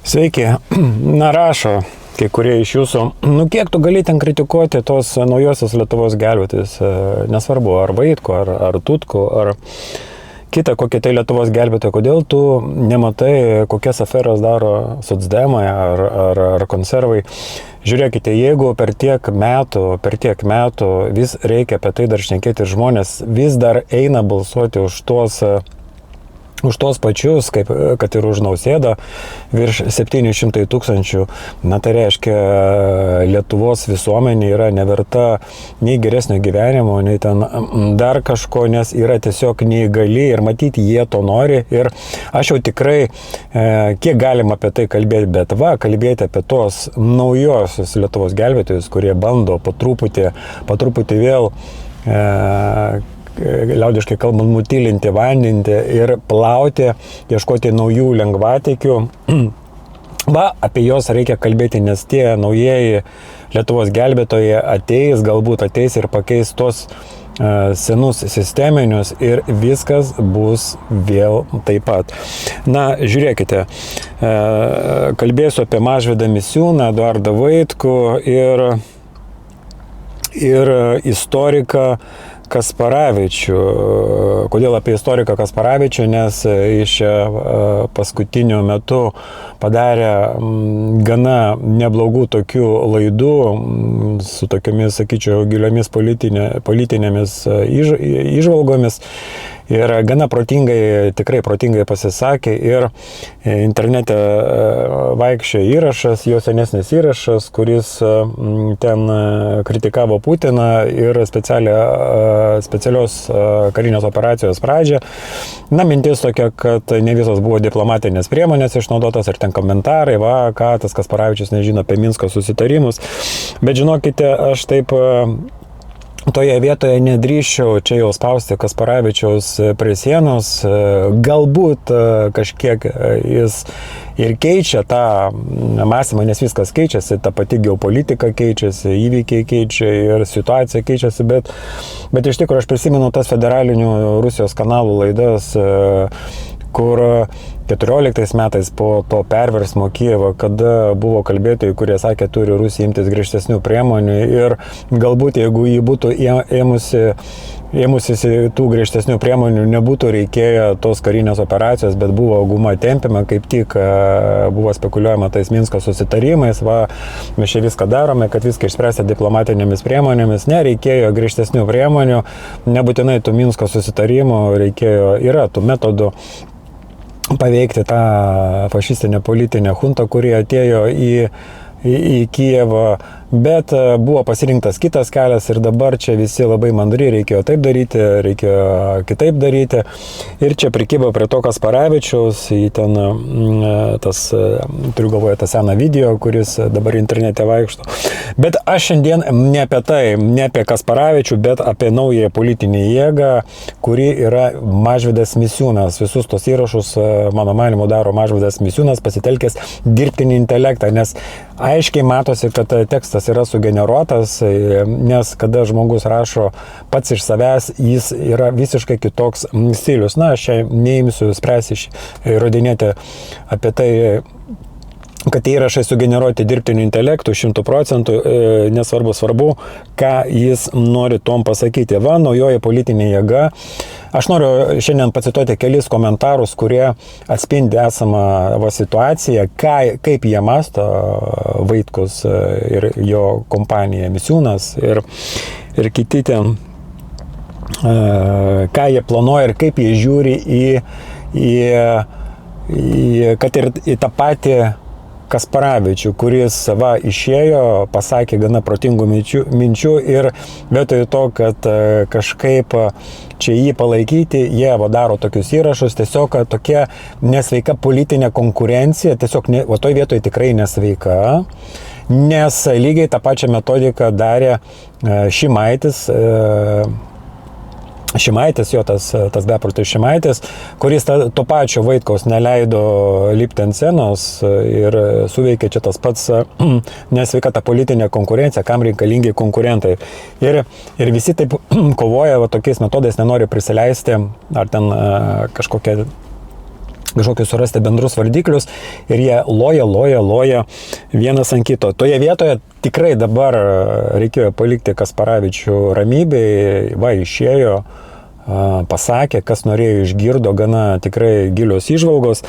Sveiki. Na, rašo kai kurie iš jūsų, kiek tu gali ten kritikuoti tos naujosios Lietuvos gelbėtojus, nesvarbu, ar Vaitkų, ar Tutkų, ar kitą kokią tai Lietuvos gelbėtoją, kodėl tu nematai, kokias aferas daro socdemai ar konservai. Žiūrėkite, jeigu per tiek metų vis reikia apie tai dar šnekėti ir žmonės vis dar eina balsuoti už tos pačius, kad ir už Nausėdą, virš 700 000, tai reiškia, Lietuvos visuomenė yra neverta nei geresnio gyvenimo, nei ten dar kažko, nes yra tiesiog neįgali ir matyti jie to nori. Ir aš jau tikrai, kiek galim apie tai kalbėti, bet kalbėti apie tos naujosios Lietuvos gelbėtojus, kurie bando po truputį vėl liaudiškai kalbant, nutilinti, vandinti ir plauti, ieškoti naujų lengvatikių. Apie juos reikia kalbėti, nes tie naujieji Lietuvos gelbėtojai galbūt ateis ir pakeis tos senus sisteminius ir viskas bus vėl taip pat. Na, žiūrėkite, kalbėsiu apie Mažvydą Misiūną, Eduardą Vaitkų ir istoriką Kasparavičių. Kodėl apie istoriką Kasparavičių? Nes iš paskutiniu metu padarė gana neblogų tokių laidų su tokiamis, sakyčiau, giliomis politinėmis įžvalgomis. Ir gana tikrai protingai pasisakė ir internete vaikščio įrašas, jo senesnis įrašas, kuris ten kritikavo Putiną ir specialios karinės operacijos pradžią. Mintis tokia, kad ne visos buvo diplomatinės priemonės išnaudotas ir ten komentarai, ką tas Kasparavičius nežino apie Minsko susitarimus. Bet žinokite, aš taip toje vietoje nedrįsčiau čia jau spausti Kasparavičiaus prie sienos. Galbūt kažkiek jis ir keičia tą mąstymą, nes viskas keičiasi, ta pati geopolitika keičiasi, įvykiai keičia ir situacija keičiasi, bet iš tikrųjų aš prisimenu tas federalinių Rusijos kanalų laidas, kur 14 metais po to perversmo Kijevo, kada buvo kalbėtojai, kurie sakė, turi Rusija imtis griežtesnių priemonių ir galbūt jeigu jį būtų ėmusis tų griežtesnių priemonių, nebūtų reikėję tos karinės operacijos, bet buvo guma tempiama, kaip tik buvo spekuliuojama tais Minsko susitarimais, mes čia viską darome, kad viską išspręsti diplomatinėmis priemonėmis, nereikėjo griežtesnių priemonių, nebūtinai tų Minsko susitarimų reikėjo, yra tų metodų paveikti tą fašistinę politinę chuntą, kuri atėjo į Kijevą, bet buvo pasirinktas kitas kelias ir dabar čia visi labai mandri, reikėjo taip daryti, reikėjo kitaip daryti. Ir čia prikibo prie to Kasparavičiaus, ten turiu galvoje tą seną video, kuris dabar internete vaikšto. Bet aš šiandien ne apie Kasparavičių, bet apie naują politinę jėgą, kuri yra Mažvydas Misiūnas. Visus tos įrašus, mano manymu, daro Mažvydas Misiūnas, pasitelkęs dirbtinį intelektą, nes aiškiai matosi, kad tekstas yra sugeneruotas, nes kada žmogus rašo pats iš savęs, jis yra visiškai kitoks stilius. Na, aš čia neimsiu spręsti įrodinėti apie tai, kad įrašai sugeneruoti dirbtiniu intelektu 100%, nesvarbu, ką jis nori tom pasakyti. Naujoji politinė jėga. Aš noriu šiandien pacituoti kelis komentarus, kurie atspindi esamą situaciją, kaip jie masto Vaitkus ir jo kompanija Misiūnas ir kiti ten, ką jie planuoja ir kaip jie žiūri kad ir į tą patį Kasparavičių, kuris išėjo, pasakė gana protingų minčių ir vietoj to, kad kažkaip čia jį palaikyti, jie daro tokius įrašus, tiesiog tokia nesveika politinė konkurencija, tiesiog toj vietoje tikrai nesveika, nes lygiai tą pačią metodiką darė Šimaitis, jo tas beprotis Šimaitis, kuris to pačio Vaitkaus neleido lipti ant scenos ir suveikė čia tas pats nesveika ta politinė konkurencija, kam reikalingi konkurentai. Ir visi taip kovoja tokiais metodais, nenori prisileisti ar ten kažkokią kažkokius surasti bendrus vardiklius ir jie loja vienas ant kito. Toje vietoje tikrai dabar reikėjo palikti Kasparavičių ramybėj, išėjo, pasakė, kas norėjo, išgirdo, gana tikrai gilios įžvalgos,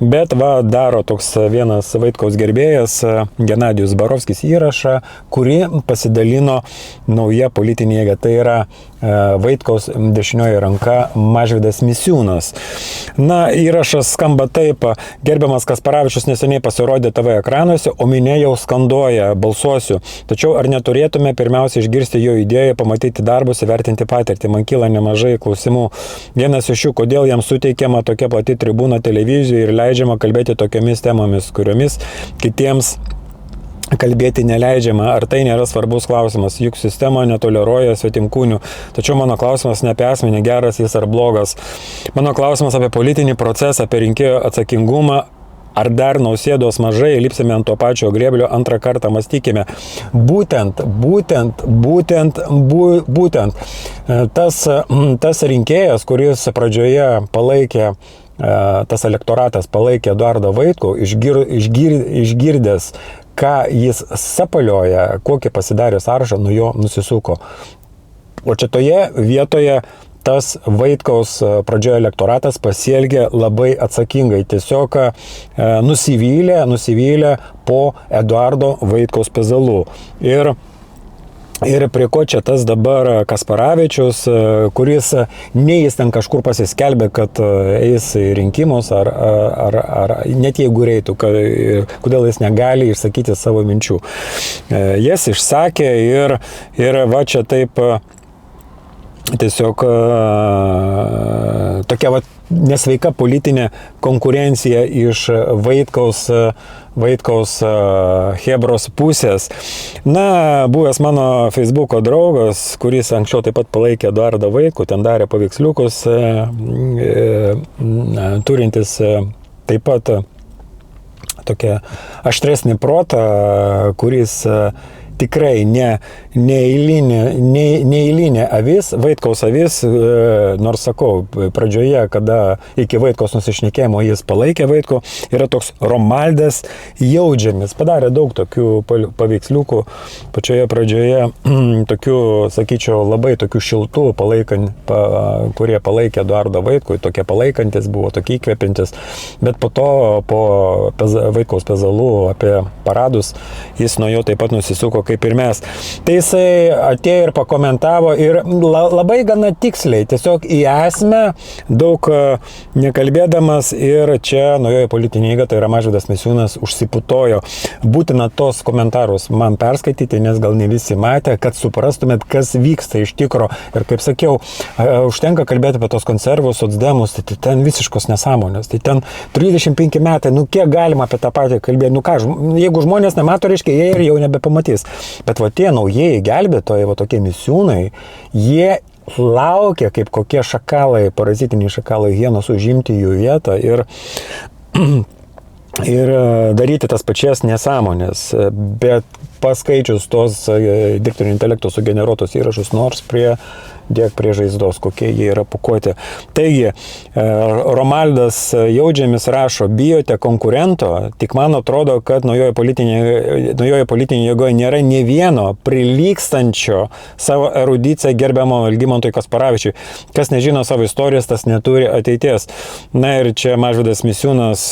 bet daro toks vienas Vaitkaus gerbėjas, Genadijus Barovskis, įrašą, kurį pasidalino nauja politinė jėga. Tai yra Vaitkaus dešinioji ranka Mažvydas Misiūnas. Įrašas skamba taip: gerbiamas Kasparavičius neseniai pasirodė TV ekranuose, o minia jau skanduoja, balsuosiu. Tačiau ar neturėtume pirmiausia išgirsti jo idėją, pamatyti darbus, įvertinti patirtį? Man kyla nemažai klausimų. Vienas iš jų, kodėl jam suteikiama tokia plati tribūna televizijoje ir leidžiama kalbėti tokiamis temomis, kuriomis kitiems kalbėti neleidžiama. Ar tai nėra svarbus klausimas? Juk sistema netoleruoja svetimkūnių. Tačiau mano klausimas ne apie asmenį, geras jis ar blogas. Mano klausimas apie politinį procesą, apie rinkėjo atsakingumą. Ar dar Nausėdos mažai, lipsime ant to pačio grėblio, antrą kartą mąstykime. Būtent. Tas rinkėjas, kuris pradžioje palaikė, tas elektoratas palaikė Eduardą Vaitkų, išgirdęs, ką jis sapalioja, kokį pasidarė sąrašą, nuo jo nusisuko. O čia toje vietoje tas Vaitkaus pradžioje elektoratas pasielgė labai atsakingai, tiesiog nusivylė po Eduardo Vaitkaus pezalų. Ir prie ko čia tas dabar Kasparavičius, kuris nei jis ten kažkur pasiskelbė, kad eis į rinkimus, ar net jeigu reitų, kodėl jis negali išsakyti savo minčių. Jas išsakė ir čia taip tiesiog tokia nesveika politinė konkurencija iš Vaitkaus Hebros pusės. Buvęs mano Facebooko draugas, kuris anksčiau taip pat palaikė Eduardą Vaitkų, ten darė paveiksliukus, turintis taip pat tokia aštresnį protą, kuris tikrai neeilinė avis, Vaitkaus avis, nors sakau, pradžioje, kada iki Vaitkaus nusišnekėjimo jis palaikė Vaitkų, yra toks Romaldas Jaudžemis. Padarė daug tokių paveiksliukų pačioje pradžioje, tokių, sakyčiau, labai tokių šiltų, kurie palaikė Eduardą Vaitkų, tokie palaikantis buvo, tokie įkvepintis, bet po to, po Vaitkaus pezalų apie paradus, jis nuo jo taip pat nusisuko kaip ir mes. Tai jisai atėjo ir pakomentavo ir labai gana tiksliai, tiesiog į esmę, daug nekalbėdamas, ir čia naujoji politinė jėga, tai yra Mažvydas Misiūnas, užsiputojo. Būtina tos komentarus man perskaityti, nes gal ne visi matė, kad suprastumėt, kas vyksta iš tikro. Ir kaip sakiau, užtenka kalbėti apie tos konservus, socdemus, tai ten visiškos nesąmonės. Tai ten 35 metai, kiek galima apie tą patį kalbėti? Jeigu žmonės nemato, reiškia, jie ir jau nebepamatys. Bet tie naujieji gelbėtojai, tokie Misiūnai, jie laukia kaip kokie šakalai, parazitiniai šakalai, hienos užimti jų vietą ir daryti tas pačias nesąmonės. Bet paskaičius tos dirbtinio intelekto sugeneruotos įrašus, nors dėk prie žaizdos, kokie jie yra pakuoti. Taigi, Romaldas Jaudžemis rašo: bijote konkurento, tik man atrodo, kad naujoje politinėje jėgoje nėra nė vieno prilygstančio savo erudiciją gerbiamo Algimantui Kasparavičiui. Kas nežino savo istorijos, tas neturi ateities. Ir čia Mažvydas Misiūnas,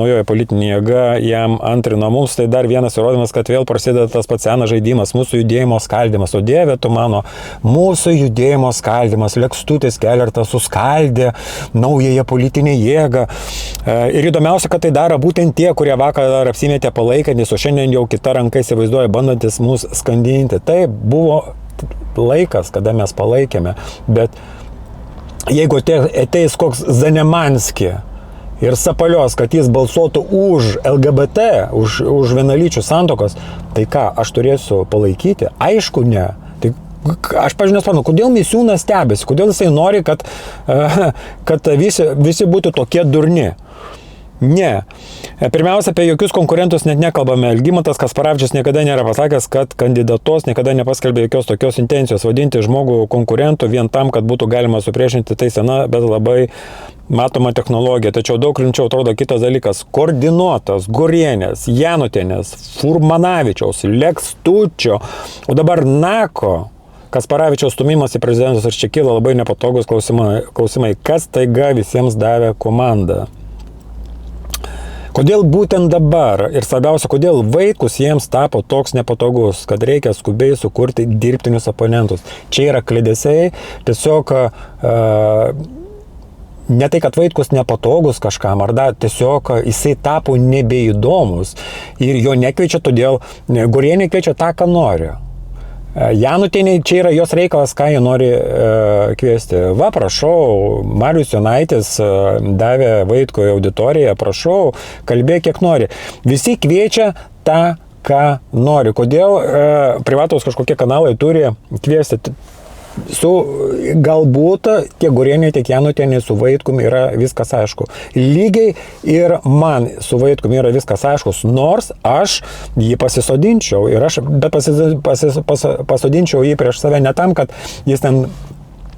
naujoje politinė jėga, jam antrino mums. Tai dar vienas įrodymas, kad vėl prasideda tas pats senas žaidimas, mūsų judėjimo skaldymas. O Dieve tu mano, mūsų judėjimo skaldymas, Lekstutis Kelertas suskaldė naująją politinę jėgą. Ir įdomiausia, kad tai daro būtent tie, kurie vakar apsimetė palaikantis, o šiandien jau kita ranka įsivaizduoja bandantis mus skandinti. Tai buvo laikas, kada mes palaikėme, bet jeigu ateis koks Zanemanski ir sapalios, kad jis balsuotų už LGBT, už vienalyčių santuokas, tai ką, aš turėsiu palaikyti? Aišku, ne. Tai aš, pavyzdžiui, nesuprantu, kodėl Misiūnas stebėsi, kodėl jisai nori, kad visi būtų tokie durni. Ne. Pirmiausia, apie jokius konkurentus net nekalbame. Algimantas Kasparavičius niekada nėra pasakęs, kad kandidatos niekada nepaskelbė jokios tokios intencijos. Vadinti žmogų konkurentų vien tam, kad būtų galima supriešinti, tai sena, bet labai matoma technologija, tačiau daug rimčiau atrodo kitas dalykas - koordinuotas Gurienės, Janutienės, Furmanavičiaus, Lekstučio, o dabar Nako, Kasparavičiaus stumimas į prezidentus, ir čia kyla labai nepatogus klausimai, kas taiga visiems davė komandą. Kodėl būtent dabar ir svarbiausia, kodėl Vaitkus jiems tapo toks nepatogus, kad reikia skubiai sukurti dirbtinius oponentus. Čia yra kledesiai, tiesiog ne tai, kad Vaitkus nepatogus kažkam, ar da, tiesiog jisai tapo nebeįdomus ir jo nekviečia, todėl Gurienė kviečia tą, ką nori. Janutienė, čia yra jos reikalas, ką jie nori kviesti. Va, prašau, Marius Jonaitis davė Vaitkui auditoriją, prašau, kalbėk kiek nori. Visi kviečia tą, ką nori. Kodėl privatus kažkokie kanalai turi kviesti? Galbūt tiek Gurienė, tiek Janutienė su Vaitkumi yra viskas aišku. Lygiai ir man su Vaitkumi yra viskas aiškus, nors aš jį pasisodinčiau, bet pasodinčiau jį prieš save ne tam, kad jis ten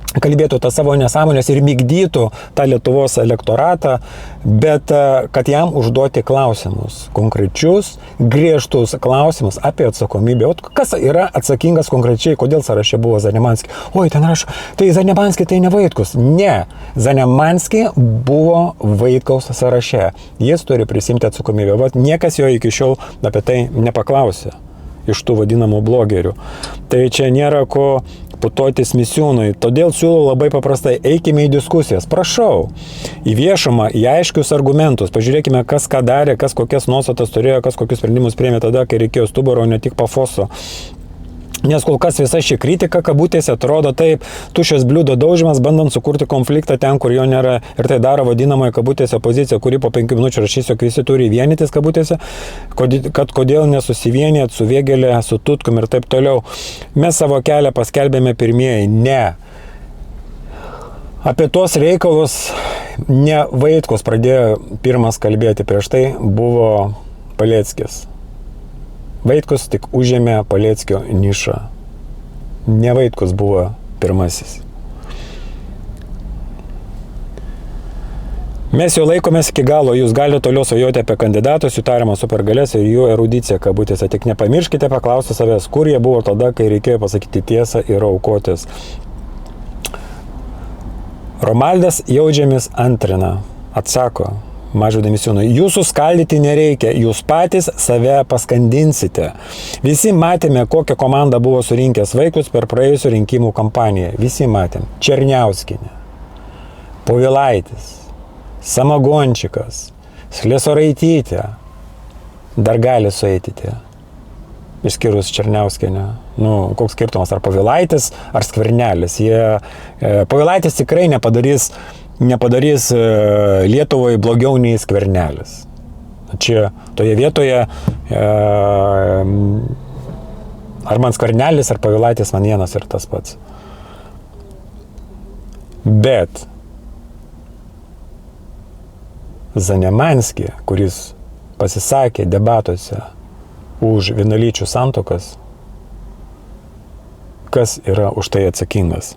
kalbėtų tą savo nesąmonės ir migdytų tą Lietuvos elektoratą, bet kad jam užduoti klausimus, konkrečius, griežtus klausimus apie atsakomybę. O kas yra atsakingas konkrečiai, kodėl sąraše buvo Zanemanski? Oi, ten rašo, tai Zanemanski tai ne Vaitkus. Ne, Zanemanski buvo Vaitkaus sąraše. Jis turi prisimti atsakomybę. Vat niekas jo iki šiol apie tai nepaklausė iš tų vadinamų blogerių. Tai čia nėra ko putotis Misiūnui. Todėl siūlau labai paprastai, eikime į diskusijas. Prašau, į viešumą, į aiškius argumentus. Pažiūrėkime, kas ką darė, kas kokias nuostatas turėjo, kas kokius sprendimus priėmė tada, kai reikėjo stuburo, ne tik pafoso. Nes kol kas visa ši kritika, kabutėse, atrodo taip, tuščias bliūdo daužimas, bandant sukurti konfliktą ten, kur jo nėra. Ir tai daro vadinamoji kabutėse opozicija, kuri po 5 minučių rašys, jog visi turi vienytis kabutėse, kad kodėl nesusivienėt su Vėgėlė, su Tutkum ir taip toliau. Mes savo kelią paskelbėme pirmieji. Ne. Apie tuos reikalus ne Vaitkus pradėjo pirmas kalbėti, prieš tai buvo Paleckis. Vaitkus tik užėmė Paleckio nišą. Ne Vaitkus buvo pirmasis. Mes jau laikomės iki galo, jūs galite toliau svajoti apie kandidatus, jų tariamą supergalės ir jų erudiciją, kabutėse. Tik nepamirškite paklausti savęs, kur jie buvo tada, kai reikėjo pasakyti tiesą ir aukotis. Romaldas Jaudžemis antrina, atsako Mažvydui Misiūnui, jūsų skaldyti nereikia, jūs patys save paskandinsite. Visi matėme, kokią komandą buvo surinkęs Vaitkus per praėjusių rinkimų kampaniją. Visi matėm. Černiauskinė, Povilaitis, Samagončikas, Sliesoraitytė. Dar gali sueityti. Išskyrus Černiauskinę. Koks skirtumas, ar Povilaitis, ar Skvernelis. Povilaitis tikrai nepadarys Lietuvai blogiau nei Skvernelis. Čia toje vietoje ar man Skvernelis, ar Povilaitis, man vienas ir tas pats. Bet Zanemanski, kuris pasisakė debatuose už vienalyčių santuokas, kas yra už tai atsakingas?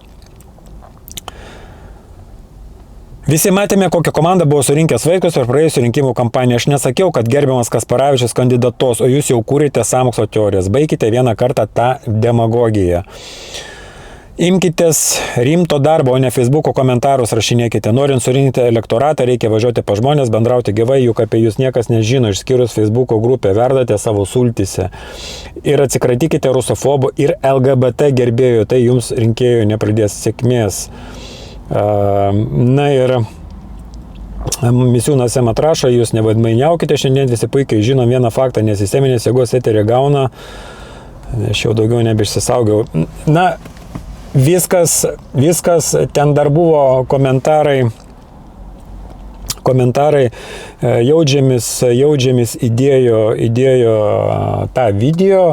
Visi matėme, kokią komandą buvo surinkęs Vaitkus per praėjusių rinkimų kampaniją. Aš nesakiau, kad gerbiamas Kasparavičius kandidatuos, o jūs jau kūrėte sąmokslo teorijas. Baikite vieną kartą tą demagogiją. Imkitės rimto darbo, o ne Facebook'o komentarus rašinėkite. Norint surinkti elektoratą, reikia važiuoti pa žmonės, bendrauti gyvai, juk apie jūs niekas nežino, išskyrus Facebook'o grupę, verdate savo sultyse. Ir atsikratykite rusofobų ir LGBT gerbėjų, tai jums rinkėjų nepridės sėkmės. Na ir Misiūnas jam atrašo, jūs nevadmainiaukite, šiandien visi puikiai žinom vieną faktą, nes sisteminės jėgos eterį gauna, aš jau daugiau nebeišsisaugiau. Na, viskas, ten dar buvo komentarai, Jaudžemis įdėjo tą video,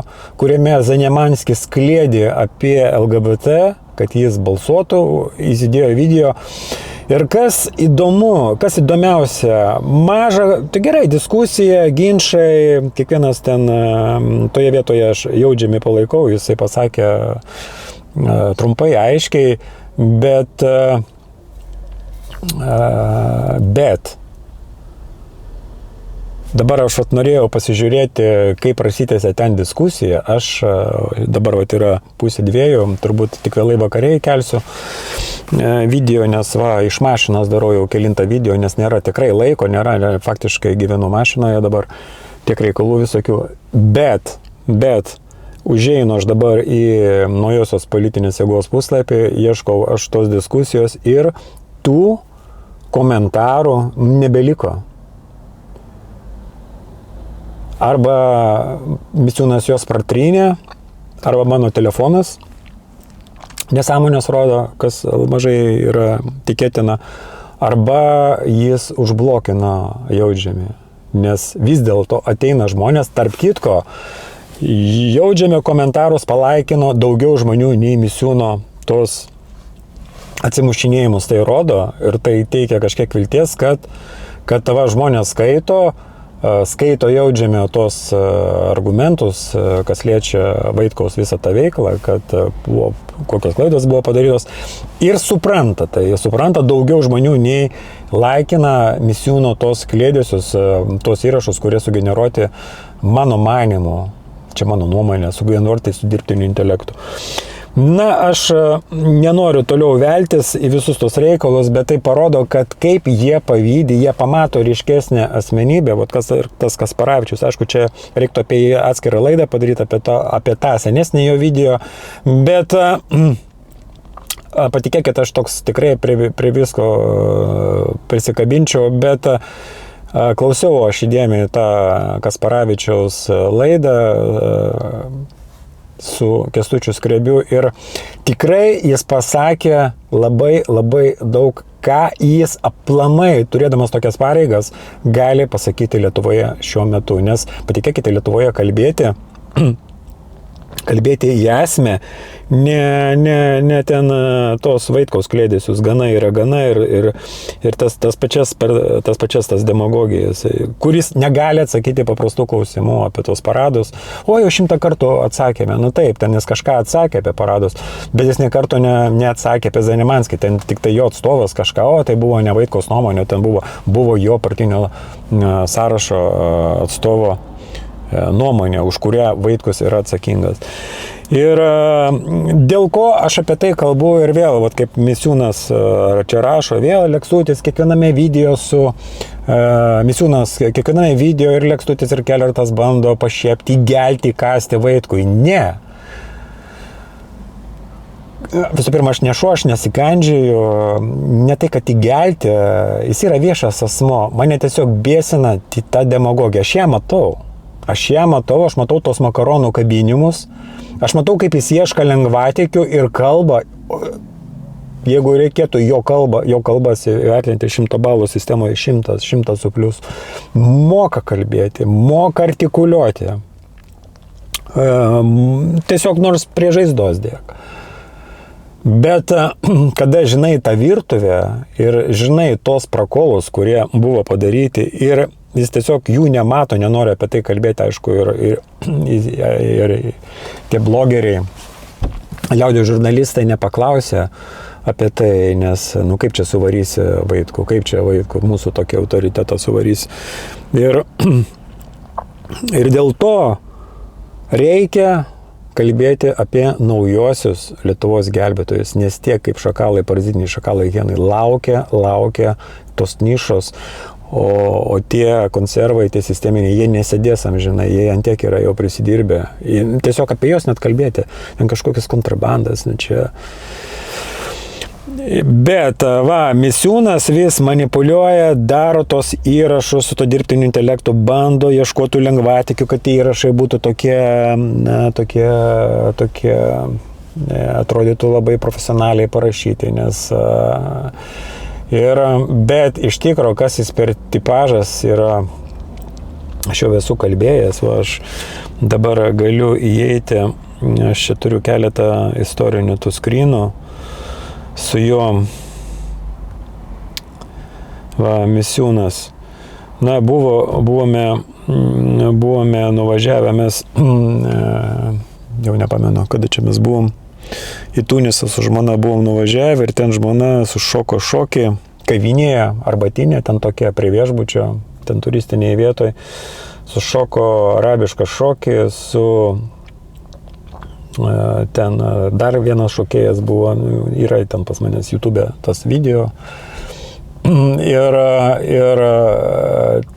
kuriame Zanemanskis kliedė apie LGBT, kad jis balsuotų, jis įdėjo video. Ir kas įdomiausia, maža, tai gerai, diskusija, ginčai, kiekvienas ten, toje vietoje aš Jaudžemį palaikau, jisai pasakė trumpai, aiškiai, bet Bet dabar aš norėjau pasižiūrėti, kaip prasitėsi ten diskusija. Aš dabar yra 1:30, turbūt tik vėlai vakariai kelsiu video, nes iš mašinos darau jau kelintą video, nes nėra tikrai laiko, nėra, faktiškai gyvenu mašinoje dabar, tiek reikalų visokių. Bet užeinu aš dabar į naujosios politinės jėgos puslapį, ieškau aš tos diskusijos ir tų komentarų nebeliko. Arba Misiūnas jos pratrynė, arba mano telefonas nesąmonės rodo, kas mažai yra tikėtina, arba jis užblokina Jaudžemį. Nes vis dėlto ateina žmonės, tarp kitko, Jaudžemio komentarus palaikino daugiau žmonių nei Misiūno tos atsimušinėjimus tai rodo ir tai teikia kažkiek vilties, kad tavo žmonės skaito Jaudžemio tos argumentus, kas liečia Vaitkaus visą tą veiklą, kad kokios klaidos buvo padarytos ir supranta daugiau žmonių nei laikina Misiūno tos klėdėsius, tos įrašus, kurie sugeneruoti mano manimu, čia mano nuomonė, sugeneruoti su dirbtiniu intelektu. Na, aš nenoriu toliau veltis į visus tos reikalus, bet tai parodo, kad kaip jie pavydi, jie pamato ryškesnę asmenybę, tas Kasparavičius, aišku, čia reiktų apie jį atskirą laidą padaryti, apie tą senesnį jo video, bet patikėkit, aš toks tikrai prie visko prisikabinčiau, bet klausiau aš įdėmiai tą Kasparavičiaus laidą su Kęstučiu Skrebiu ir tikrai jis pasakė labai daug, ką jis aplamai, turėdamas tokias pareigas, gali pasakyti Lietuvoje šiuo metu. Nes patikėkite, Lietuvoje kalbėti į esmę, ne ten tos Vaitkaus klėdėsius, gana ir tas pačias demagogijas, kuris negali atsakyti paprastų klausimų apie tos paradus. O jau 100 kartų atsakėme, nu taip, ten jis kažką atsakė apie paradus, bet jis nė karto neatsakė apie Zanimanskį, ten tik tai jo atstovas kažką, o tai buvo ne Vaitkaus nuomonė, ten buvo jo partinio sąrašo atstovo nuomonė, už kurią Vaitkus yra atsakingas. Ir dėl ko aš apie tai kalbu ir vėl, kaip Misiūnas čia rašo, vėl Lekstutis kiekviename video Misiūnas kiekviename video ir Lekstutis ir Kelertas bando pašiepti, gelti, kasti Vaitkui. Ne. Visų pirma, aš nesikandžioju, ne tai, kad įgelti, jis yra viešas asmo, mane tiesiog bėsina ta demagogija, aš matau tos makaronų kabinimus, aš matau, kaip jis ieška lengvatikių ir kalba, jeigu reikėtų jo kalbas įvertinti 100 balų sistemoje, 100 su plius, moka kalbėti, moka artikuliuoti, tiesiog nors prie žaizdos dėk. Bet kada žinai tą virtuvę ir žinai tos prakolus, kurie buvo padaryti ir jis tiesiog jų nemato, nenori apie tai kalbėti, aišku, ir tie blogeriai, liaudies žurnalistai nepaklausė apie tai, nes, kaip čia suvarysi Vaitkų, mūsų tokį autoritetą suvarysi. Ir dėl to reikia kalbėti apie naujosius Lietuvos gelbėtojus, nes tiek kaip šakalai, parazitiniai šakalai, hienai laukia tos nišos, o tie konservai, tie sisteminiai, jie nesėdės amžinai, jie ant tiek yra jau prisidirbę. Tiesiog apie juos net kalbėti, ten kažkokias kontrabandas, čia. Bet, Misiūnas vis manipuliuoja, daro tos įrašus su to dirbtiniu intelektu, bando ieškoti lengvatikių, kad tie įrašai būtų tokie atrodytų labai profesionaliai parašyti, nes bet iš tikro, kas jis per tipažas yra, aš jau esu kalbėjęs, aš dabar galiu įeiti, aš čia turiu keletą istorinių tų skrynų su juo, Misiūnas. Na, buvome nuvažiavę, mes, jau nepamenu, kada čia mes buvom, į Tunisą su žmona buvom nuvažiavę ir ten žmona sušoko šokį, kavinėje, arbatinė, ten tokia prie viešbučio, ten turistinėje vietoje, sušoko arabišką šokį, ten dar vienas šokėjas buvo, yra ten pas manęs YouTube tas video. Ir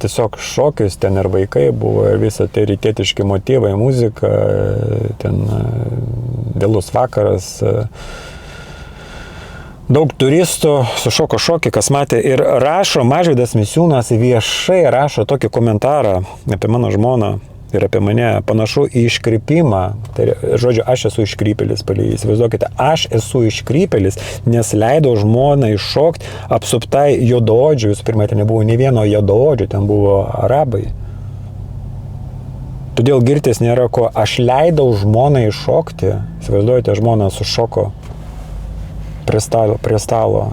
tiesiog šokis, ten ir vaikai buvo, ir visą tai rytietiški motyvai, muzika, ten vėlus vakaras, daug turistų sušoko šokį, kas matė, ir rašo, Mažvydas Misiūnas viešai rašo tokį komentarą apie mano žmoną ir apie mane, panašu į iškrypimą. Tai žodžiu, aš esu iškrypėlis, įsivaizduokite, aš esu iškrypėlis, nes leidau žmonai šokti apsuptai juodaodžių. Visų pirma, ten nebuvo nei vieno juodaodžių, ten buvo arabai. Todėl girtis nėra ko. Aš leidau žmonai šokti. Įsivaizduojate, žmona sušoko prie stalo.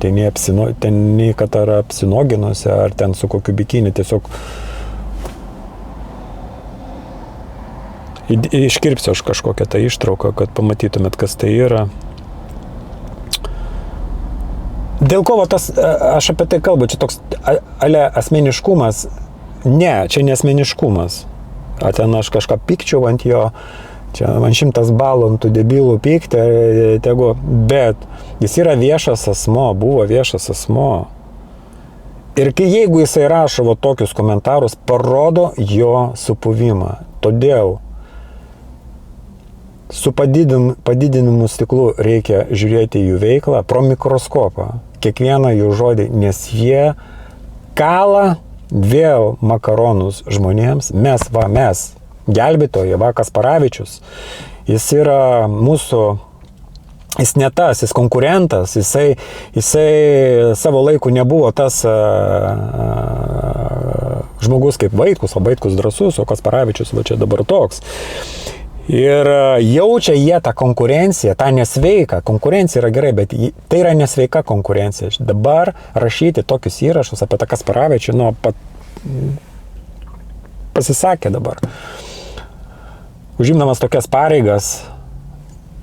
Tai nei kad ar apsinoginusi, ar ten su kokiu bikini, tiesiog iškirpsiu aš kažkokią tą ištrauką, kad pamatytumėt, kas tai yra. Dėl ko aš apie tai kalbu, čia toks asmeniškumas. Ne, čia nesmeniškumas. Ten aš kažką pykčiau ant jo, čia man 100 balų ant tų debilų pykti, tegu, bet jis yra viešas asmo, buvo viešas asmo. Ir jeigu jisai rašo tokius komentarus, parodo jo supuvimą. Todėl su padidinimu stiklu reikia žiūrėti jų veiklą pro mikroskopą, kiekvieną jų žodį, nes jie kala vėl makaronus žmonėms. Mes, gelbėtojai, Kasparavičius, jis yra mūsų, jis ne tas, jis konkurentas, jisai savo laiku nebuvo tas žmogus kaip Vaitkus, o Vaitkus drąsus, o Kasparavičius va čia dabar toks. Ir jaučia jie tą konkurenciją, tą nesveiką. Konkurencija yra gerai, bet tai yra nesveika konkurencija. Dabar rašyti tokius įrašus apie tą Kasparavičių, pasisakė dabar. Užimdamas tokias pareigas,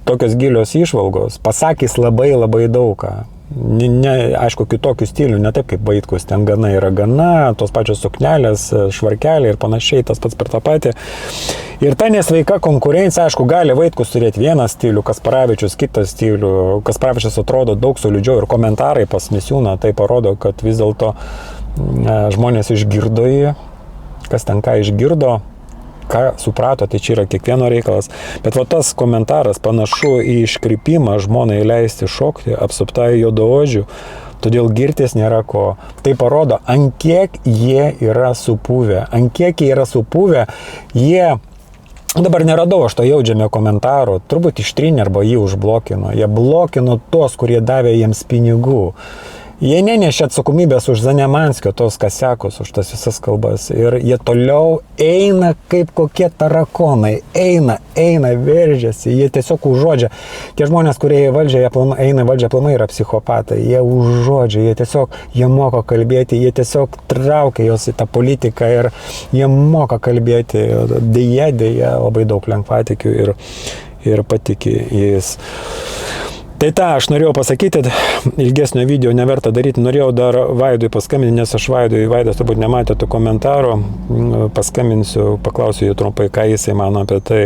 tokios gilios įžvalgos, pasakys labai daugą. Aišku, kitokių stilių, ne taip kaip Vaitkus, ten gana yra gana, tos pačios suknelės, švarkeliai ir panašiai, tas pats per tą patį. Ir ta nesveika konkurencija, aišku, gali Vaitkus turėti vieną stilių, Kasparavičius kitą stilių. Kasparavičius atrodo daug solidžiau ir komentarai pas Misiūną tai parodo, kad vis dėlto žmonės išgirdo jį, kas ten ką išgirdo, ką suprato, tai čia yra kiekvieno reikalas. Bet tas komentaras panašu į iškrypimą žmonai leisti šokti apsuptai juodaodžių, todėl girtis nėra ko. Tai parodo, ant kiek jie yra supuvę. Jie, dabar neradau aš to jaudžiame komentaro, turbūt ištrynė arba jį užblokino. Jie blokino tos, kurie davė jiems pinigų. Jie nenešė atsakomybės už Zanemanskio tos kasiakus, už tas visas kalbas. Ir jie toliau eina kaip kokie tarakonai. Eina, veržiasi. Jie tiesiog užuodžia. Tie žmonės, kurie į valdžią eina valdžią aplamai, yra psichopatai. Jie užuodžia, jie moka kalbėti, jie tiesiog traukia jos į tą politiką ir jie moka kalbėti. Deja, labai daug lengvatikių ir patiki jais. Tai aš norėjau pasakyti, ilgesnio video neverta daryti, norėjau dar Vaidui paskambinti, nes aš Vaidas turbūt nematė tų komentarų, paskambinsiu, paklausiu jį trumpai, ką jisai mano apie tai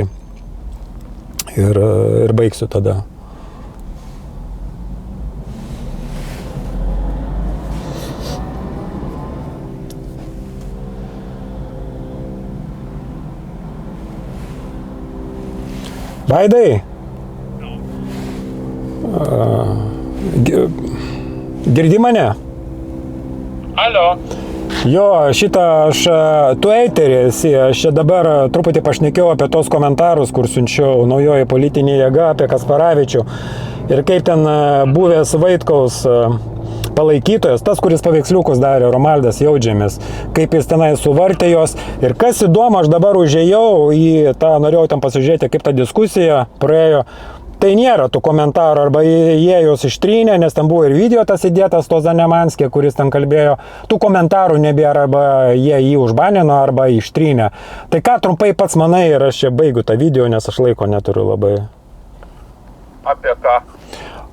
ir baigsiu tada. Vaidai? Girdi mane? Alio. Jo, tu eiterį esi, aš čia dabar truputį pašnekėjau apie tos komentarus, kur siunčiau naujoji politinė jėga apie Kasparavičių ir kaip ten buvęs Vaitkaus palaikytojas, tas, kuris paveiksliukus darė, Romaldas Jaudžemis, kaip jis tenai suvartė jos. Ir kas įdomu, aš dabar užėjau į tą, norėjau ten pasižiūrėti, kaip ta diskusija praėjo. Tai nėra tų komentarų, arba jie jos ištrynė, nes ten buvo ir video tas įdėtas, to Zanemanskė, kuris ten kalbėjo. Tų komentarų nebėra, arba jie jį užbanino, arba ištrynė. Tai ką trumpai pats manai, ir aš čia baigiu tą video, nes aš laiko neturiu labai. Apie ką?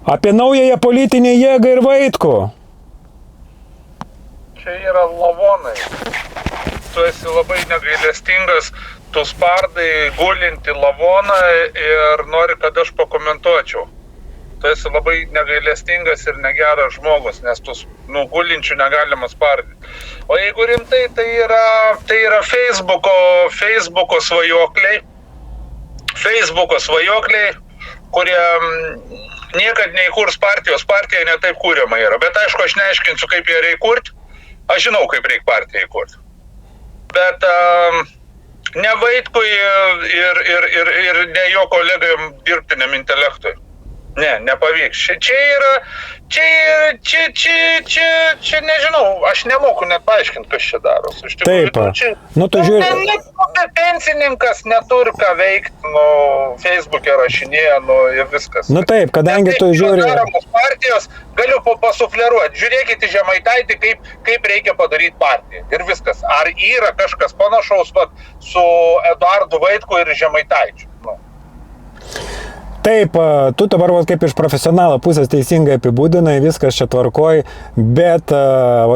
Apie naująją politinę jėgą ir Vaitkų. čia yra lavonai. Tu esi labai negailestingas, tu spardai gulinti lavoną ir nori, kad aš pakomentuočiau. Tu esi labai negailestingas ir negeras žmogus, nes tu gulinčių negalima spardyti. O jeigu rimtai, tai yra Facebooko svajokliai. Facebooko svajokliai, kurie niekad neįkurs partijos, partija netaip kūriama yra. Bet aišku, aš neaiškinsiu, kaip ją reikia kurti. Aš žinau, kaip reikia partiją įkurti. Bet ne Vaitkui ir ne jo kolegai dirbtiniam intelektui. Ne, nepavyks. Čia nežinau, aš nemoku net paaiškinti, kas čia daros. Iš tikrųjų, tu žiūri. Pensininkas neturi ką veikti, Facebook'e rašinėja, ir viskas. Taip, kadangi tu žiūri. Partijos galiu pasufleruoti. Žiūrėkite Žemaitaitį, kaip reikia padaryti partiją. Ir viskas. Ar yra kažkas panašaus su Eduardu Vaitku ir Žemaitaičiu? Taip, tu dabar kaip iš profesionalo pusės teisingai apibūdinai, viskas čia tvarkoj, bet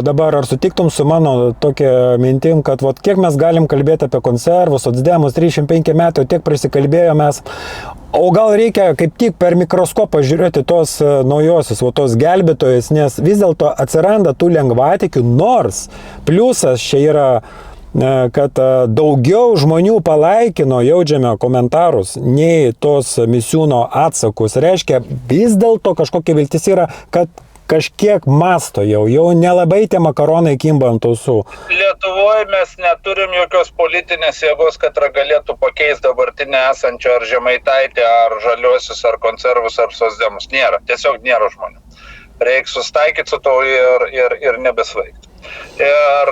dabar ar sutiktum su mano tokia mintim, kad kiek mes galim kalbėti apie konservus, socdemus, 35 metų, tiek prisikalbėjome mes, o gal reikia kaip tik per mikroskopą žiūrėti tos naujosius, tos gelbėtojus, nes vis dėlto atsiranda tų lengvatikių, nors pliusas čia yra, kad daugiau žmonių palaikino, jaučiame komentarus, nei tos Misiūno atsakus. Reiškia, vis dėlto kažkokia viltis yra, kad kažkiek masto jau nelabai tie makaronai kimba ant ausų. Lietuvoje mes neturim jokios politinės jėgos, kad galėtų pakeisti dabartinę esančią ar Žemaitaitį, ar Žaliuosius, ar konservus, ar socdemus. Nėra, tiesiog nėra žmonių. Reikia sustaikyti su to ir nebesvaigti. Ir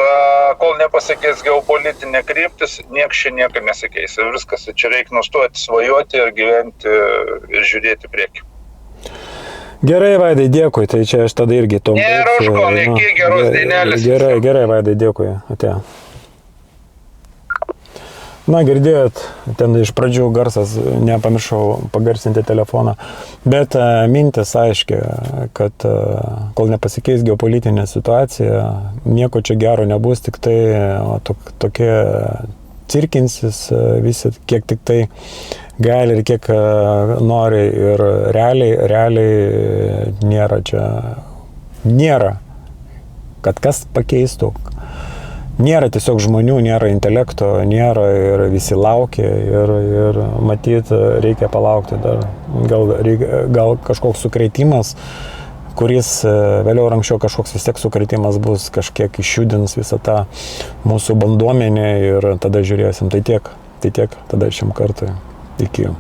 kol nepasikeis geopolitinė kryptis, nieko nesikeis. Ir viskas, čia reikia nustoti svajoti ir gyventi ir žiūrėti priekį. Gerai, Vaidai, dėkui. Tai čia aš tada irgi to. Nėra už ko, neki geros dainelės. Gerai, Vaidai, dėkui. Atėjo. Na, girdėjot, ten iš pradžių garsas, nepamiršau pagarsinti telefoną, bet mintis aiškiai, kad kol nepasikeis geopolitinė situacija, nieko čia gero nebus, tik tai tokie cirkinsis visi, kiek tik tai gali ir kiek nori ir realiai nėra, kad kas pakeistų. Nėra tiesiog žmonių, nėra intelekto, nėra ir visi laukia ir matyt, reikia palaukti dar. Gal kažkoks sukrėtimas, kuris vėliau ar anksčiau kažkoks vis tiek sukrėtimas bus, kažkiek išjudins visą tą mūsų bendruomenę ir tada žiūrėsim. Tai tiek tada šiam kartui. Iki.